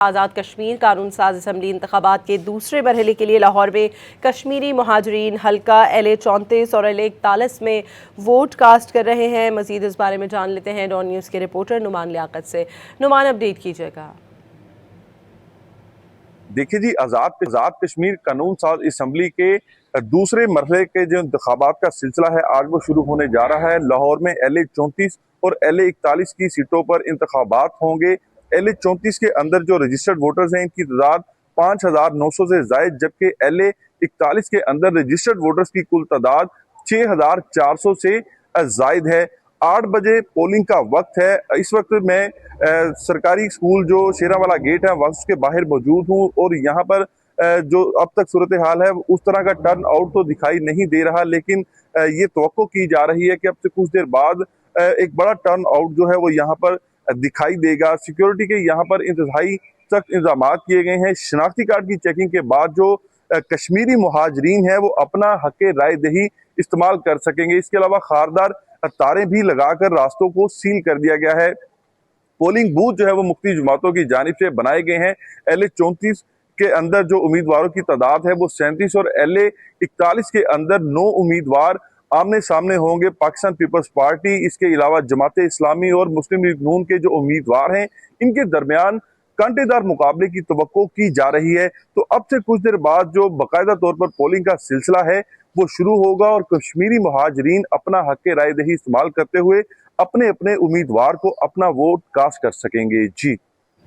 आज़ाद कश्मीर कानून साज असम्बली इंतखाबात के दूसरे मरहले के लिए लाहौर में कश्मीरी महाजरीन हल्का LA 34 और LA 41 में वोट कास्ट कर रहे हैं। मजीद इस बारे में जान लेते हैं डॉन न्यूज़ के रिपोर्टर नुमान लियाकत से। नुमान, अपडेट कीजिएगा। देखिए जी, आज़ाद कश्मीर कानून साज असम्बली के दूसरे मरहले के जो इंतखाबात का सिलसिला है आज वो शुरू होने जा रहा है। लाहौर में LA 34 और LA 41 की सीटों पर इंतखाबात होंगे। LA 34 के अंदर जो रजिस्टर्ड वोटर्स हैं इनकी तादाद 5,900 से जायद, जबकि LA 41 के अंदर रजिस्टर्ड वोटर्स की कुल तादाद 6,400 से जायद है। 8 बजे पोलिंग का वक्त है। इस वक्त मैं सरकारी स्कूल जो शेरावाला गेट है वहाँ उसके बाहर मौजूद हूँ और यहाँ पर जो अब तक सूरत हाल है उस तरह का टर्न आउट तो दिखाई नहीं दे रहा, लेकिन ये तवक्को की जा रही है कि अब से कुछ देर बाद एक बड़ा टर्न आउट जो है वो यहाँ पर दिखाई देगा। सिक्योरिटी के यहाँ पर इंतहाई सख्त इंतजाम किए गए हैं। शनाख्ती कार्ड की चेकिंग के बाद जो कश्मीरी मुहाजरीन है वो अपना हक राय दही इस्तेमाल कर सकेंगे। इसके अलावा खारदार तारें भी लगाकर रास्तों को सील कर दिया गया है। पोलिंग बूथ जो है वो मुख्तलिफ जमातों की जानिब से बनाए गए हैं। LA 34 के अंदर जो उम्मीदवारों की तादाद है वो 37 और LA 41 के अंदर 9 उम्मीदवार आमने सामने होंगे। पाकिस्तान पीपल्स पार्टी, इसके अलावा जमात इस्लामी और मुस्लिम लीग नून के जो उम्मीदवार हैं इनके दरमियान कांटेदार मुकाबले की तवक्को की जा रही है। तो अब से कुछ देर बाद जो बाकायदा तौर पर पोलिंग का सिलसिला है वो शुरू होगा और कश्मीरी मुहाजरीन अपना हक राय दही इस्तेमाल करते हुए अपने अपने उम्मीदवार को अपना वोट कास्ट कर सकेंगे। जी।